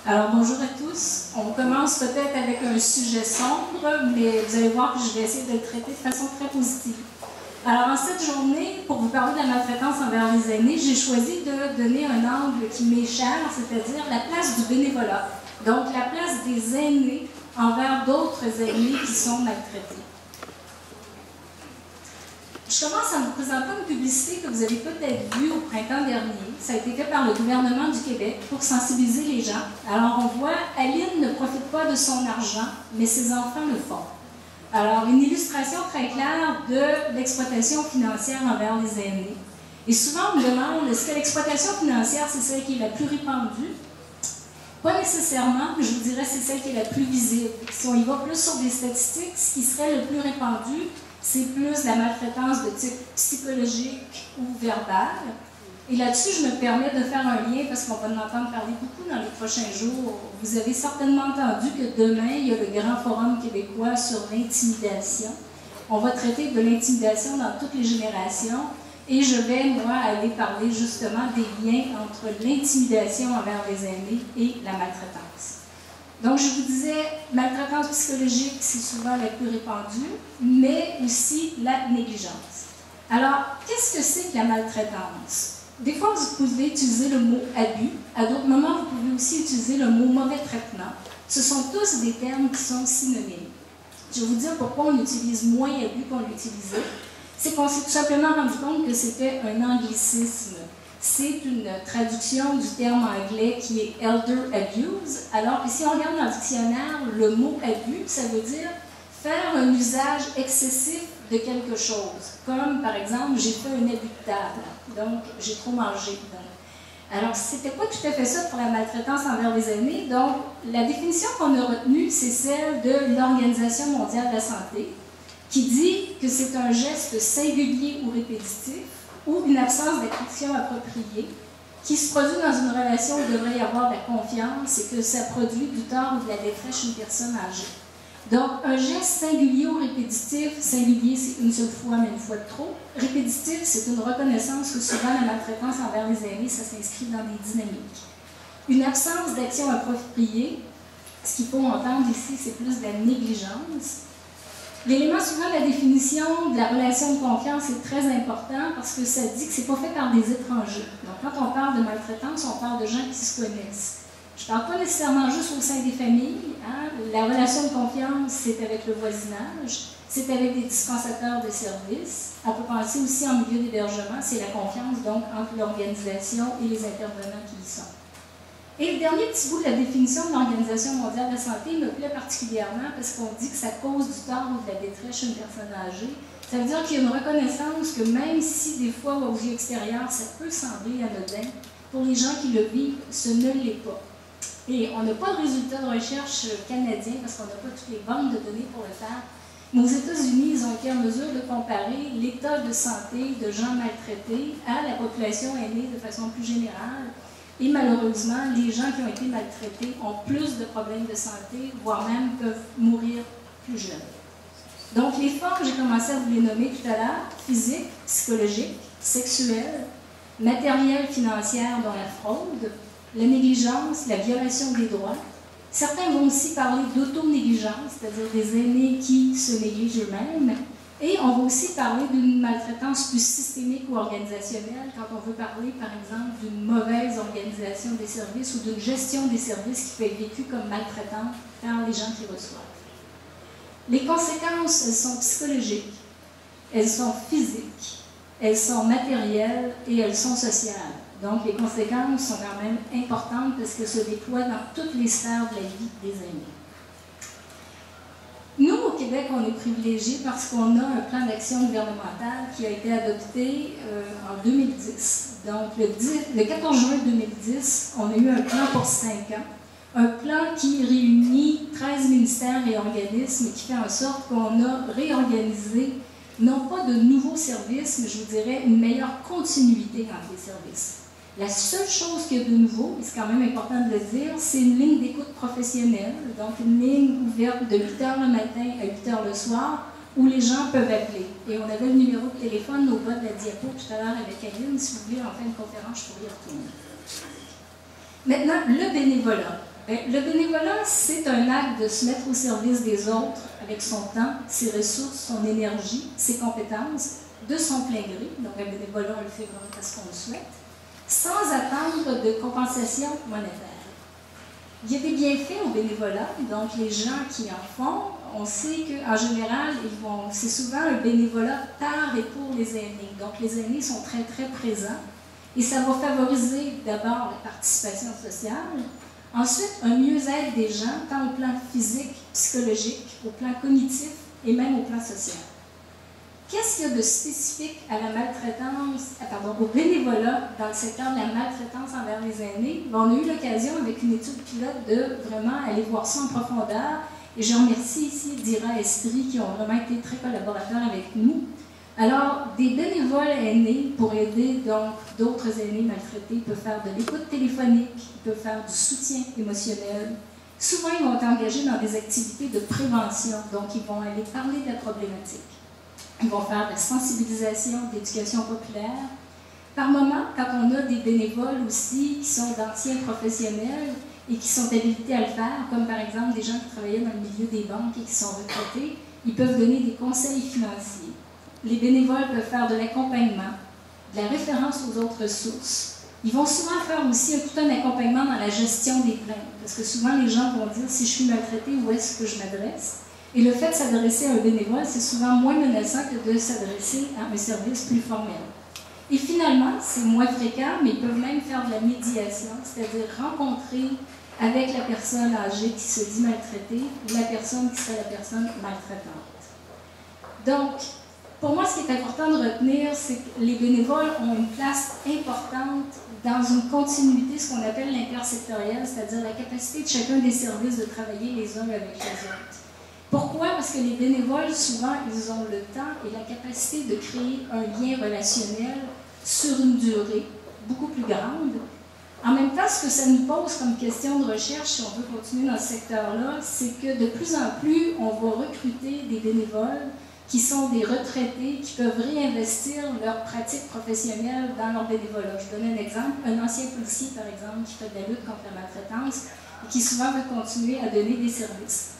Alors bonjour à tous. On commence peut-être avec un sujet sombre, mais vous allez voir que je vais essayer de le traiter de façon très positive. Alors en cette journée, pour vous parler de la maltraitance envers les aînés, j'ai choisi de donner un angle qui m'est cher, c'est-à-dire la place du bénévolat. Donc la place des aînés envers d'autres aînés qui sont maltraités. Je commence en vous présentant une publicité que vous avez peut-être vue au printemps dernier. Ça a été fait par le gouvernement du Québec pour sensibiliser les gens. Alors on voit, Aline ne profite pas de son argent, mais ses enfants le font. Alors une illustration très claire de l'exploitation financière envers les aînés. Et souvent on me demande, est-ce que l'exploitation financière c'est celle qui est la plus répandue? Pas nécessairement, mais je vous dirais c'est celle qui est la plus visible. Si on y va plus sur des statistiques, ce qui serait le plus répandu, c'est plus la maltraitance de type psychologique ou verbal. Et là-dessus, je me permets de faire un lien parce qu'on va en entendre parler beaucoup dans les prochains jours. Vous avez certainement entendu que demain, il y a le grand forum québécois sur l'intimidation. On va traiter de l'intimidation dans toutes les générations et je vais, moi, aller parler justement des liens entre l'intimidation envers les aînés et la maltraitance. Donc, je vous disais, maltraitance psychologique, c'est souvent la plus répandue, mais aussi la négligence. Alors, qu'est-ce que c'est que la maltraitance? Des fois, vous pouvez utiliser le mot abus. À d'autres moments, vous pouvez aussi utiliser le mot mauvais traitement. Ce sont tous des termes qui sont synonymes. Je vais vous dire pourquoi on utilise moins abus qu'on l'utilisait. C'est qu'on s'est tout simplement rendu compte que c'était un anglicisme. C'est une traduction du terme anglais qui est elder abuse, alors que si on regarde dans le dictionnaire, le mot abus, ça veut dire faire un usage excessif de quelque chose. Comme, par exemple, j'ai fait un abus de table, donc j'ai trop mangé. Alors, c'était pas tout à fait ça pour la maltraitance envers les aînés. Donc, la définition qu'on a retenue, c'est celle de l'Organisation mondiale de la santé, qui dit que c'est un geste singulier ou répétitif, ou une absence d'action appropriée, qui se produit dans une relation où il devrait y avoir de la confiance et que ça produit du tort ou de la détresse chez une personne âgée. Donc, un geste singulier ou répétitif, singulier c'est une seule fois, mais une fois de trop. Répétitif, c'est une reconnaissance que souvent la maltraitance envers les aînés, ça s'inscrit dans des dynamiques. Une absence d'action appropriée, ce qu'il faut entendre ici, c'est plus de la négligence. L'élément suivant de la définition de la relation de confiance est très important parce que ça dit que ce n'est pas fait par des étrangers. Donc, quand on parle de maltraitance, on parle de gens qui se connaissent. Je ne parle pas nécessairement juste au sein des familles. Hein. La relation de confiance, c'est avec le voisinage, c'est avec des dispensateurs de services. On peut penser aussi en milieu d'hébergement, c'est la confiance donc entre l'organisation et les intervenants qui y sont. Et le dernier petit bout de la définition de l'Organisation mondiale de la santé me plaît particulièrement parce qu'on dit que ça cause du tort ou de la détresse chez une personne âgée. Ça veut dire qu'il y a une reconnaissance que même si des fois aux yeux extérieurs ça peut sembler anodin, pour les gens qui le vivent, ce ne l'est pas. Et on n'a pas de résultats de recherche canadiens parce qu'on n'a pas toutes les banques de données pour le faire. Mais aux États-Unis, ils ont été en mesure de comparer l'état de santé de gens maltraités à la population aînée de façon plus générale. Et malheureusement, les gens qui ont été maltraités ont plus de problèmes de santé, voire même peuvent mourir plus jeunes. Donc, les formes, j'ai commencé à vous les nommer tout à l'heure, physique, psychologique, sexuelle, matérielle, financière, dont la fraude, la négligence, la violation des droits. Certains vont aussi parler d'autonégligence, c'est-à-dire des aînés qui se négligent eux-mêmes. Et on va aussi parler d'une maltraitance plus systémique ou organisationnelle quand on veut parler, par exemple, d'une mauvaise organisation des services ou d'une gestion des services qui peut être vécue comme maltraitante par les gens qui reçoivent. Les conséquences, elles sont psychologiques, elles sont physiques, elles sont matérielles et elles sont sociales. Donc, les conséquences sont quand même importantes parce qu'elles se déploient dans toutes les sphères de la vie des aînés. Nous, au Québec, on est privilégiés parce qu'on a un plan d'action gouvernemental qui a été adopté en 2010. Donc, le 14 juin 2010, on a eu un plan pour 5 ans. Un plan qui réunit 13 ministères et organismes et qui fait en sorte qu'on a réorganisé, non pas de nouveaux services, mais je vous dirais une meilleure continuité entre les services. La seule chose qu'il y a de nouveau, et c'est quand même important de le dire, c'est une ligne d'écoute professionnelle, donc une ligne ouverte de 8 h le matin à 8 h le soir, où les gens peuvent appeler. Et on avait le numéro de téléphone au bas de la diapo tout à l'heure avec Aline. Si vous voulez, en fin de conférence, je pourrais y retourner. Maintenant, le bénévolat. Le bénévolat, c'est un acte de se mettre au service des autres avec son temps, ses ressources, son énergie, ses compétences, de son plein gré. Donc, un bénévolat, on le fait vraiment parce qu'on le souhaite, sans attendre de compensation monétaire. Il y a des bienfaits au bénévolat, donc les gens qui en font, on sait qu'en général, c'est souvent un bénévolat par et pour les aînés. Donc, les aînés sont très, très présents et ça va favoriser d'abord la participation sociale. Ensuite, un mieux-être des gens, tant au plan physique, psychologique, au plan cognitif et même au plan social. Qu'est-ce qu'il y a de spécifique à la maltraitance, au bénévolat dans le secteur de la maltraitance envers les aînés? On a eu l'occasion, avec une étude pilote, de vraiment aller voir ça en profondeur. Et je remercie ici Dira Estrie, qui ont vraiment été très collaborateurs avec nous. Alors, des bénévoles aînés pour aider donc d'autres aînés maltraités peuvent faire de l'écoute téléphonique, ils peuvent faire du soutien émotionnel. Souvent, ils vont être engagés dans des activités de prévention, donc ils vont aller parler de la problématique. Ils vont faire de la sensibilisation, d'éducation populaire. Par moment, quand on a des bénévoles aussi qui sont d'anciens professionnels et qui sont habilités à le faire, comme par exemple des gens qui travaillaient dans le milieu des banques et qui sont retraités, ils peuvent donner des conseils financiers. Les bénévoles peuvent faire de l'accompagnement, de la référence aux autres ressources. Ils vont souvent faire aussi tout un accompagnement dans la gestion des plaintes, parce que souvent les gens vont dire si je suis maltraité, où est-ce que je m'adresse? Et le fait de s'adresser à un bénévole, c'est souvent moins menaçant que de s'adresser à un service plus formel. Et finalement, c'est moins fréquent, mais ils peuvent même faire de la médiation, c'est-à-dire rencontrer avec la personne âgée qui se dit maltraitée, la personne qui serait la personne maltraitante. Donc, pour moi, ce qui est important de retenir, c'est que les bénévoles ont une place importante dans une continuité, ce qu'on appelle l'intersectoriel, c'est-à-dire la capacité de chacun des services de travailler les uns avec les autres. Pourquoi? Parce que les bénévoles, souvent, ils ont le temps et la capacité de créer un lien relationnel sur une durée beaucoup plus grande. En même temps, ce que ça nous pose comme question de recherche, si on veut continuer dans ce secteur-là, c'est que de plus en plus, on va recruter des bénévoles qui sont des retraités, qui peuvent réinvestir leur pratique professionnelle dans leur bénévolat. Je donne un exemple, un ancien policier, par exemple, qui fait de la lutte contre la maltraitance et qui souvent veut continuer à donner des services.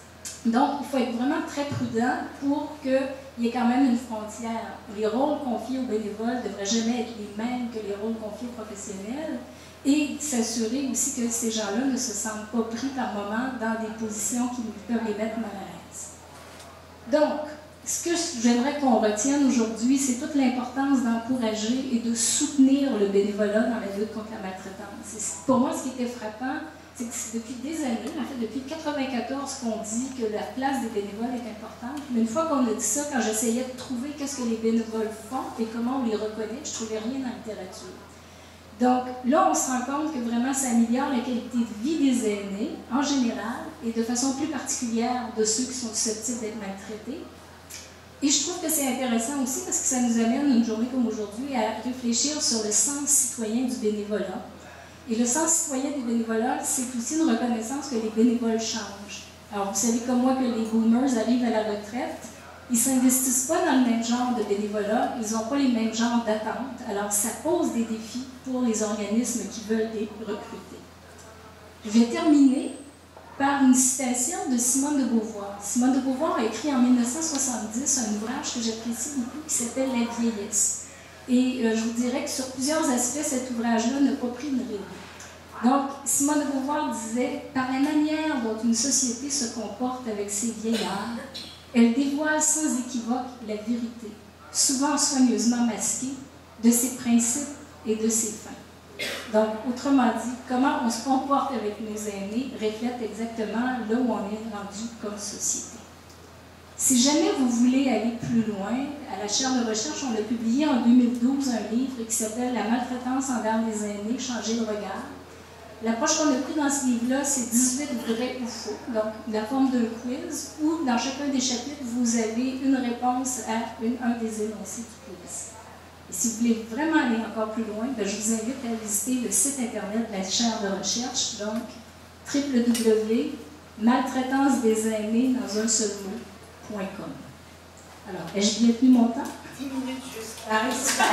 Donc, il faut être vraiment très prudent pour qu'il y ait quand même une frontière. Les rôles confiés aux bénévoles ne devraient jamais être les mêmes que les rôles confiés aux professionnels et s'assurer aussi que ces gens-là ne se sentent pas pris par moment dans des positions qui peuvent les mettre mal à l'aise. Donc, ce que j'aimerais qu'on retienne aujourd'hui, c'est toute l'importance d'encourager et de soutenir le bénévolat dans la lutte contre la maltraitance. Pour moi, ce qui était frappant, c'est que depuis des années, en fait depuis 1994, qu'on dit que la place des bénévoles est importante. Mais une fois qu'on a dit ça, quand j'essayais de trouver qu'est-ce que les bénévoles font et comment on les reconnaît, je ne trouvais rien dans la littérature. Donc là, on se rend compte que vraiment ça améliore la qualité de vie des aînés en général et de façon plus particulière de ceux qui sont susceptibles d'être maltraités. Et je trouve que c'est intéressant aussi parce que ça nous amène une journée comme aujourd'hui à réfléchir sur le sens citoyen du bénévolat. Et le sens citoyen du bénévolat, c'est aussi une reconnaissance que les bénévoles changent. Alors, vous savez comme moi que les boomers arrivent à la retraite, ils ne s'investissent pas dans le même genre de bénévolat, ils n'ont pas les mêmes genres d'attentes. Alors, ça pose des défis pour les organismes qui veulent les recruter. Je vais terminer par une citation de Simone de Beauvoir. Simone de Beauvoir a écrit en 1970 un ouvrage que j'apprécie beaucoup qui s'appelle « La vieillesse ». Et je vous dirais que sur plusieurs aspects, cet ouvrage-là n'a pas pris une ride. Donc, Simone de Beauvoir disait « Par la manière dont une société se comporte avec ses vieillards, elle dévoile sans équivoque la vérité, souvent soigneusement masquée, de ses principes et de ses fins. » Donc, autrement dit, comment on se comporte avec nos aînés reflète exactement là où on est rendu comme société. Si jamais vous voulez aller plus loin, à la chaire de recherche, on a publié en 2012 un livre qui s'appelle « La maltraitance envers les aînés, changer le regard ». L'approche qu'on a prise dans ce livre-là, c'est 18 vrais ou faux, donc la forme d'un quiz, où dans chacun des chapitres, vous avez une réponse à un des énoncés du quiz. Et si vous voulez vraiment aller encore plus loin, je vous invite à visiter le site internet de la chaire de recherche, donc www.maltraitance des aînés dans un seul mot.com. Alors, ai-je bien tenu mon temps? 10 minutes juste. Ah, super!